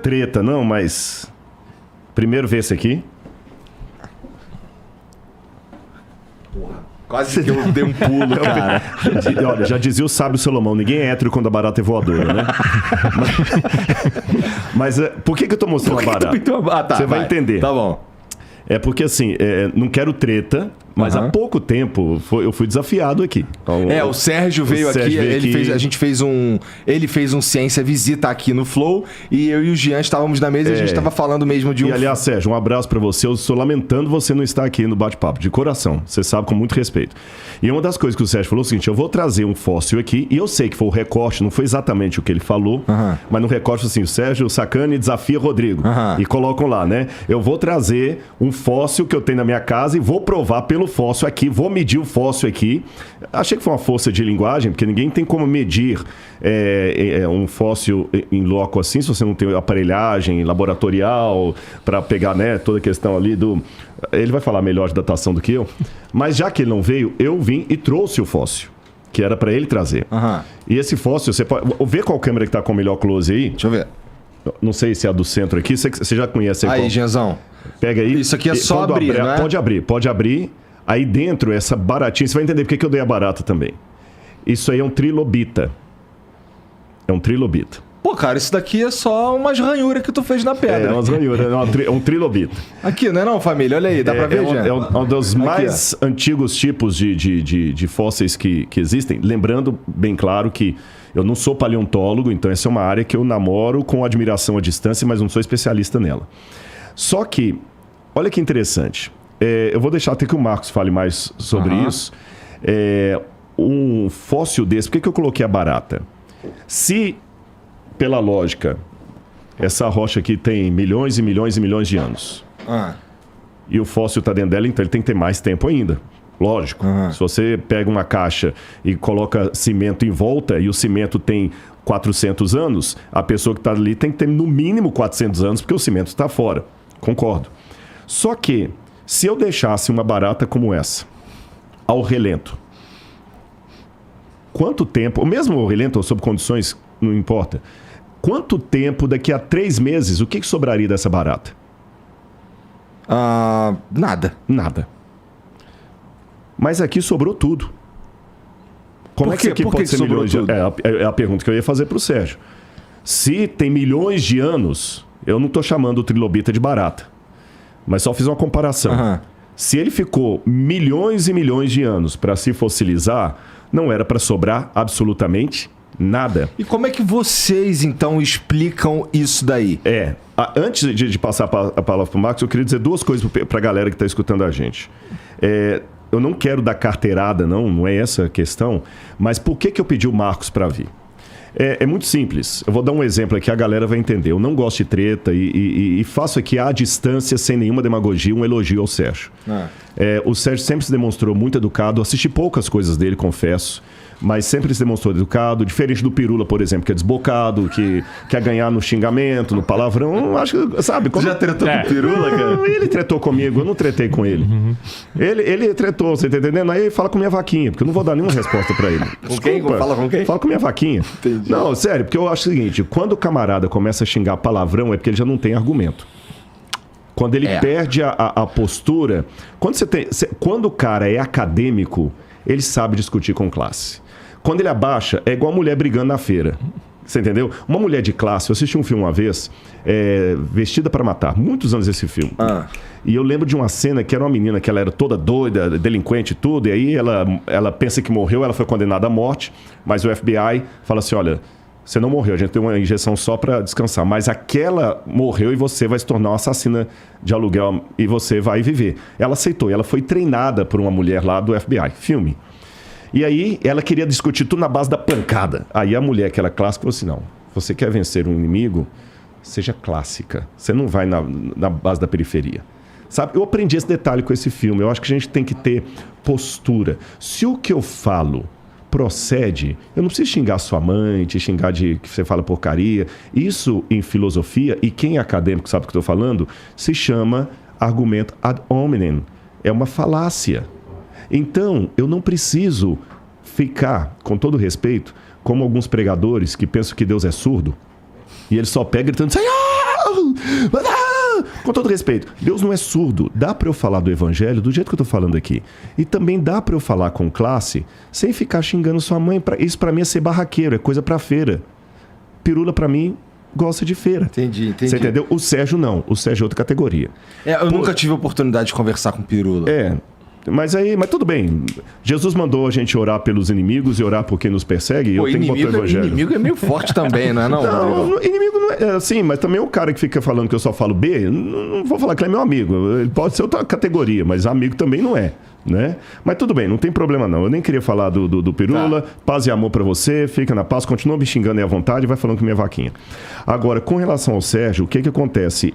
treta, não, mas... Primeiro vê esse aqui. Quase que eu dei um pulo, cara. Olha, já dizia o sábio Salomão, ninguém é hétero quando a barata é voadora, né? Mas por que eu tô mostrando a barata? Você vai entender. Tá bom. É porque assim, não quero treta, mas há pouco tempo eu fui desafiado aqui. O Sérgio veio aqui, ele fez um Ciência Visita aqui no Flow, e eu e o Jean estávamos na mesa e a gente estava falando mesmo de um... E aliás, Sérgio, um abraço pra você. Eu estou lamentando você não estar aqui no bate-papo, de coração. Você sabe, com muito respeito. E uma das coisas que o Sérgio falou é o seguinte, eu vou trazer um fóssil aqui, e eu sei que foi o recorte, não foi exatamente o que ele falou, mas no recorte assim, o Sérgio Sacani desafia Rodrigo. E colocam lá, né? Eu vou trazer um fóssil que eu tenho na minha casa e vou provar pelo fóssil aqui, vou medir o fóssil aqui. Achei que foi uma força de linguagem, porque ninguém tem como medir um fóssil em loco assim, se você não tem aparelhagem laboratorial para pegar, né, toda a questão ali do... Ele vai falar melhor de datação do que eu, mas já que ele não veio, eu vim e trouxe o fóssil, que era para ele trazer. E esse fóssil, você pode... Vê qual câmera que tá com o melhor close aí. Deixa eu ver. Não sei se é a do centro aqui, você já conhece aí. Aí, Genzão. Pega aí. Isso aqui é só abrir, não é? Pode abrir. Aí dentro, essa baratinha, você vai entender porque que eu dei a barata também. Isso aí é um trilobita. É um trilobita. Pô, cara, isso daqui é só umas ranhuras que tu fez na pedra. É umas ranhuras, é um trilobita. Aqui, não é não, família? Olha aí, dá pra ver, gente? É um dos mais antigos tipos de fósseis que existem. Lembrando, bem claro, que eu não sou paleontólogo, então essa é uma área que eu namoro com admiração à distância, mas não sou especialista nela. Só que, olha que interessante. Eu vou deixar até que o Marcos fale mais sobre isso. Um fóssil desse, por que eu coloquei a barata? Se, pela lógica, essa rocha aqui tem milhões e milhões e milhões de anos, e o fóssil está dentro dela, então ele tem que ter mais tempo ainda. Lógico. Se você pega uma caixa e coloca cimento em volta, e o cimento tem 400 anos, a pessoa que está ali tem que ter no mínimo 400 anos, porque o cimento está fora. Concordo. Só que, se eu deixasse uma barata como essa, ao relento, quanto tempo, ou mesmo ao relento, ou sob condições, não importa, quanto tempo, daqui a 3 meses, o que sobraria dessa barata? Nada. Nada. Mas aqui sobrou tudo. Como é que isso aqui pode ser milhões de anos? É a pergunta que eu ia fazer para o Sérgio. Se tem milhões de anos, eu não estou chamando o trilobita de barata. Mas só fiz uma comparação. Se ele ficou milhões e milhões de anos para se fossilizar, não era para sobrar absolutamente nada. E como é que vocês, então, explicam isso daí? Antes de passar a palavra para o Marcos, eu queria dizer 2 coisas para a galera que está escutando a gente. Eu não quero dar carteirada, não é essa a questão, mas por que eu pedi o Marcos para vir? É muito simples. Eu vou dar um exemplo aqui, a galera vai entender. Eu não gosto de treta e faço aqui à distância, sem nenhuma demagogia, um elogio ao Sérgio. O Sérgio sempre se demonstrou muito educado. Assisti poucas coisas dele, confesso. Mas sempre se demonstrou educado, diferente do Pirula, por exemplo, que é desbocado, que quer ganhar no xingamento, no palavrão. Acho que, sabe? Você já tretou com o Pirula, cara? Ele tretou comigo, eu não tretei com ele. Ele tretou, você tá entendendo? Aí fala com minha vaquinha, porque eu não vou dar nenhuma resposta pra ele. Com quem? Fala com quem? Fala com minha vaquinha. Entendi. Não, sério, porque eu acho o seguinte, quando o camarada começa a xingar palavrão, é porque ele já não tem argumento. Quando ele perde a postura... Quando o cara é acadêmico, ele sabe discutir com classe. Quando ele abaixa, é igual a mulher brigando na feira. Você entendeu? Uma mulher de classe, eu assisti um filme uma vez, Vestida para Matar, muitos anos esse filme. E eu lembro de uma cena que era uma menina que ela era toda doida, delinquente e tudo, e aí ela pensa que morreu, ela foi condenada à morte, mas o FBI fala assim, olha, você não morreu, a gente deu uma injeção só para descansar, mas aquela morreu e você vai se tornar uma assassina de aluguel e você vai viver. Ela aceitou, e ela foi treinada por uma mulher lá do FBI. Filme. E aí, ela queria discutir tudo na base da pancada. Aí a mulher, que era clássica, falou assim, não, você quer vencer um inimigo, seja clássica. Você não vai na base da periferia. Sabe? Eu aprendi esse detalhe com esse filme. Eu acho que a gente tem que ter postura. Se o que eu falo procede, eu não preciso xingar sua mãe, te xingar de que você fala porcaria. Isso, em filosofia, e quem é acadêmico sabe o que eu estou falando, se chama argumento ad hominem. É uma falácia. Então, eu não preciso ficar, com todo respeito, como alguns pregadores que pensam que Deus é surdo, e ele só pega gritando, Senhor! Com todo respeito, Deus não é surdo. Dá pra eu falar do evangelho do jeito que eu tô falando aqui. E também dá pra eu falar com classe sem ficar xingando sua mãe. Isso pra mim é ser barraqueiro, é coisa pra feira. Pirula pra mim gosta de feira. Entendi. Você entendeu? O Sérgio não. O Sérgio é outra categoria. Eu nunca tive a oportunidade de conversar com Pirula. Mas tudo bem. Jesus mandou a gente orar pelos inimigos e orar por quem nos persegue. E eu tenho que botar o evangelho. Inimigo é meio forte também, não é? Não, inimigo não é assim, mas também o cara que fica falando que eu só falo B, não vou falar que ele é meu amigo. Ele pode ser outra categoria, mas amigo também não é. Né? Mas tudo bem, não tem problema não. Eu nem queria falar do Pirula. Tá. Paz e amor pra você, fica na paz, continua me xingando aí à vontade e vai falando com minha vaquinha. Agora, com relação ao Sérgio, o que acontece?